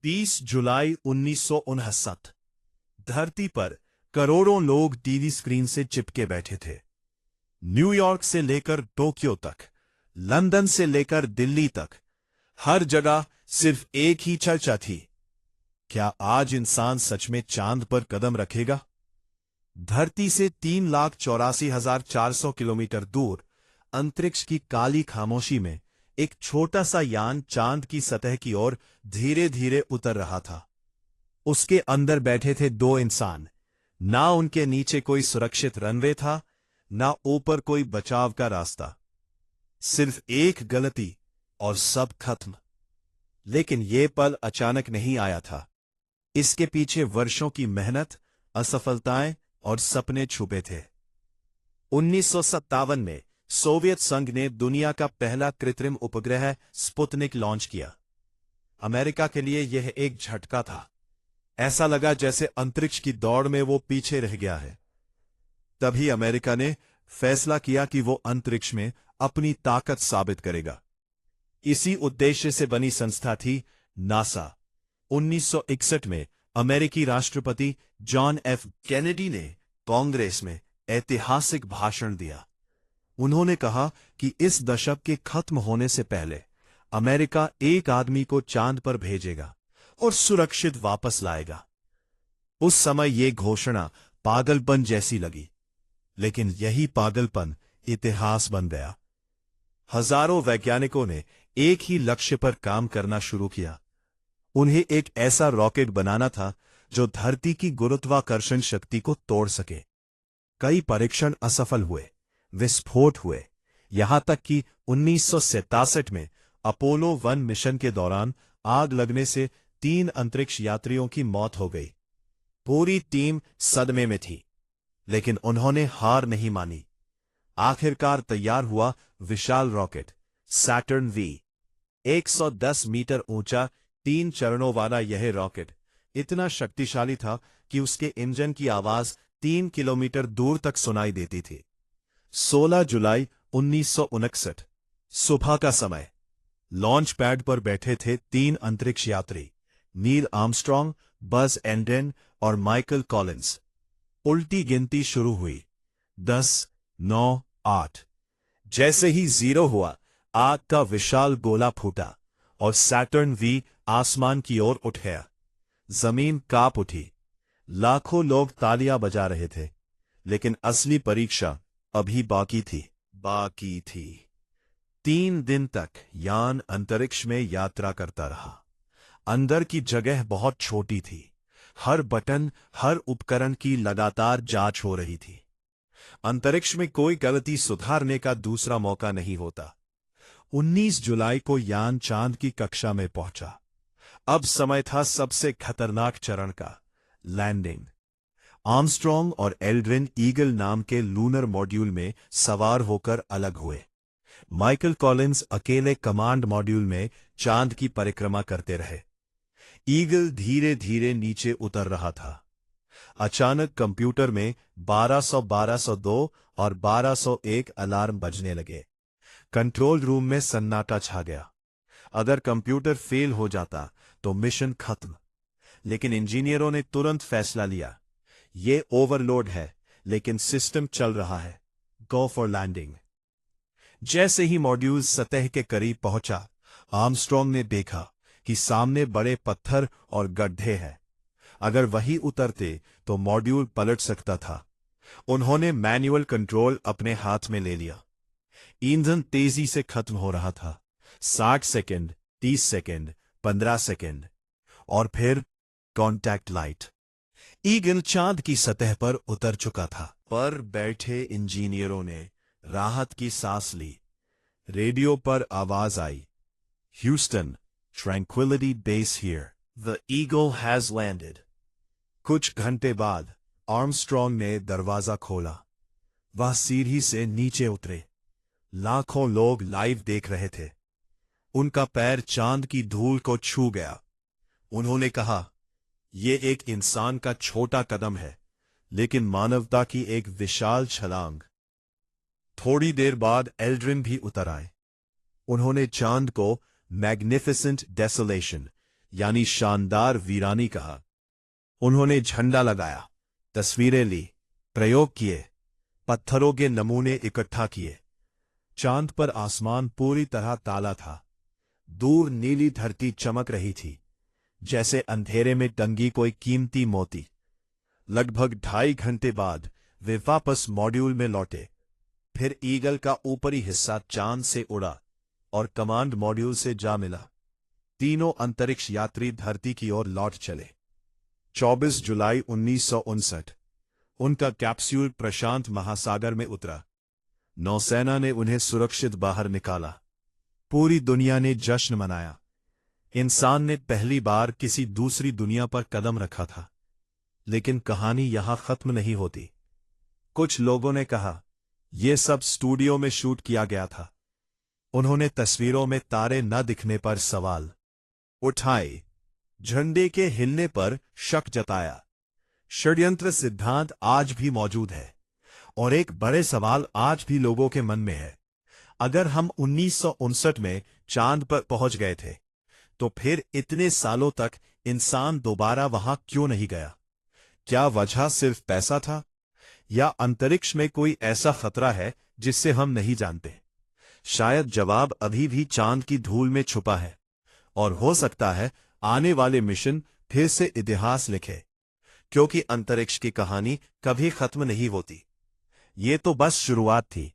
20 जुलाई 1959। धरती पर करोड़ों लोग टीवी स्क्रीन से चिपके बैठे थे। न्यूयॉर्क से लेकर टोक्यो तक, लंदन से लेकर दिल्ली तक, हर जगह सिर्फ एक ही चर्चा थी। क्या आज इंसान सच में चांद पर कदम रखेगा? धरती से 3,84,400 किलोमीटर दूर अंतरिक्ष की काली खामोशी में एक छोटा सा यान चांद की सतह की ओर धीरे धीरे उतर रहा था। उसके अंदर बैठे थे दो इंसान। ना उनके नीचे कोई सुरक्षित रनवे था, ना ऊपर कोई बचाव का रास्ता। सिर्फ एक गलती और सब खत्म। लेकिन यह पल अचानक नहीं आया था। इसके पीछे वर्षों की मेहनत, असफलताएं और सपने छुपे थे। 1957 में सोवियत संघ ने दुनिया का पहला कृत्रिम उपग्रह स्पुतनिक लॉन्च किया। अमेरिका के लिए यह एक झटका था। ऐसा लगा जैसे अंतरिक्ष की दौड़ में वो पीछे रह गया है। तभी अमेरिका ने फैसला किया कि वो अंतरिक्ष में अपनी ताकत साबित करेगा। इसी उद्देश्य से बनी संस्था थी नासा। 1961 में अमेरिकी राष्ट्रपति जॉन एफ कैनेडी ने कांग्रेस में ऐतिहासिक भाषण दिया। उन्होंने कहा कि इस दशक के खत्म होने से पहले अमेरिका एक आदमी को चांद पर भेजेगा और सुरक्षित वापस लाएगा। उस समय यह घोषणा पागलपन जैसी लगी, लेकिन यही पागलपन इतिहास बन गया। हजारों वैज्ञानिकों ने एक ही लक्ष्य पर काम करना शुरू किया। उन्हें एक ऐसा रॉकेट बनाना था जो धरती की गुरुत्वाकर्षण शक्ति को तोड़ सके। कई परीक्षण असफल हुए, विस्फोट हुए, यहां तक कि 1967 में अपोलो 1 मिशन के दौरान आग लगने से 3 अंतरिक्ष यात्रियों की मौत हो गई। पूरी टीम सदमे में थी, लेकिन उन्होंने हार नहीं मानी। आखिरकार तैयार हुआ विशाल रॉकेट सैटर्न वी। 110 मीटर ऊंचा 3 चरणों वाला यह रॉकेट इतना शक्तिशाली था कि उसके इंजन की आवाज 3 किलोमीटर दूर तक सुनाई देती थी। 16 जुलाई 1959 सुबह का समय। लॉन्च पैड पर बैठे थे 3 अंतरिक्ष यात्री, नील आर्मस्ट्रॉन्ग, बज एल्ड्रिन और माइकल कॉलिंस। उल्टी गिनती शुरू हुई। 10, 9, 8। जैसे ही 0 हुआ, आग का विशाल गोला फूटा और सैटर्न वी आसमान की ओर उठ गया। जमीन कांप उठी। लाखों लोग तालियां बजा रहे थे, लेकिन असली परीक्षा अभी बाकी थी। 3 दिन तक यान अंतरिक्ष में यात्रा करता रहा। अंदर की जगह बहुत छोटी थी। हर बटन, हर उपकरण की लगातार जांच हो रही थी। अंतरिक्ष में कोई गलती सुधारने का दूसरा मौका नहीं होता। 19 जुलाई को यान चांद की कक्षा में पहुंचा। अब समय था सबसे खतरनाक चरण का, लैंडिंग। आर्मस्ट्रॉन्ग और एल्ड्रिन ईगल नाम के लूनर मॉड्यूल में सवार होकर अलग हुए। माइकल कॉलिंस अकेले कमांड मॉड्यूल में चांद की परिक्रमा करते रहे। ईगल धीरे धीरे नीचे उतर रहा था। अचानक कंप्यूटर में 1200, 1202 और 1201 अलार्म बजने लगे। कंट्रोल रूम में सन्नाटा छा गया। अगर कंप्यूटर फेल हो जाता तो मिशन खत्म। लेकिन इंजीनियरों ने तुरंत फैसला लिया, ये ओवरलोड है, लेकिन सिस्टम चल रहा है। Go for landing. जैसे ही मॉड्यूल सतह के करीब पहुंचा, आर्मस्ट्रॉन्ग ने देखा कि सामने बड़े पत्थर और गड्ढे हैं। अगर वही उतरते तो मॉड्यूल पलट सकता था। उन्होंने मैनुअल कंट्रोल अपने हाथ में ले लिया। ईंधन तेजी से खत्म हो रहा था। 60 सेकंड, 30 सेकंड, 15 सेकंड, और फिर कॉन्टैक्ट लाइट। ईगल चांद की सतह पर उतर चुका था। पर बैठे इंजीनियरों ने राहत की सांस ली। रेडियो पर आवाज आई, Houston, tranquility base here, the Eagle has landed. कुछ घंटे बाद आर्मस्ट्रॉन्ग ने दरवाजा खोला। वह सीढ़ी से नीचे उतरे। लाखों लोग लाइव देख रहे थे। उनका पैर चांद की धूल को छू गया। उन्होंने कहा, यह एक इंसान का छोटा कदम है, लेकिन मानवता की एक विशाल छलांग। थोड़ी देर बाद एल्ड्रिन भी उतर आए। उन्होंने चांद को मैग्निफिसेंट डेसोलेशन यानी शानदार वीरानी कहा। उन्होंने झंडा लगाया, तस्वीरें ली, प्रयोग किए, पत्थरों के नमूने इकट्ठा किए। चांद पर आसमान पूरी तरह काला था। दूर नीली धरती चमक रही थी, जैसे अंधेरे में टंगी कोई कीमती मोती। लगभग 2.5 घंटे बाद वे वापस मॉड्यूल में लौटे। फिर ईगल का ऊपरी हिस्सा चांद से उड़ा और कमांड मॉड्यूल से जा मिला। तीनों अंतरिक्ष यात्री धरती की ओर लौट चले। 24 जुलाई 1959 उनका कैप्सूल प्रशांत महासागर में उतरा। नौसेना ने उन्हें सुरक्षित बाहर निकाला। पूरी दुनिया ने जश्न मनाया। इंसान ने पहली बार किसी दूसरी दुनिया पर कदम रखा था। लेकिन कहानी यहां खत्म नहीं होती। कुछ लोगों ने कहा, यह सब स्टूडियो में शूट किया गया था। उन्होंने तस्वीरों में तारे न दिखने पर सवाल उठाए, झंडे के हिलने पर शक जताया। षड्यंत्र सिद्धांत आज भी मौजूद है और एक बड़े सवाल आज भी लोगों के मन में है। अगर हम 1959 में चांद पर पहुंच गए थे, तो फिर इतने सालों तक इंसान दोबारा वहां क्यों नहीं गया? क्या वजह सिर्फ पैसा था, या अंतरिक्ष में कोई ऐसा खतरा है जिससे हम नहीं जानते? शायद जवाब अभी भी चांद की धूल में छुपा है, और हो सकता है आने वाले मिशन फिर से इतिहास लिखे, क्योंकि अंतरिक्ष की कहानी कभी खत्म नहीं होती। ये तो बस शुरुआत थी।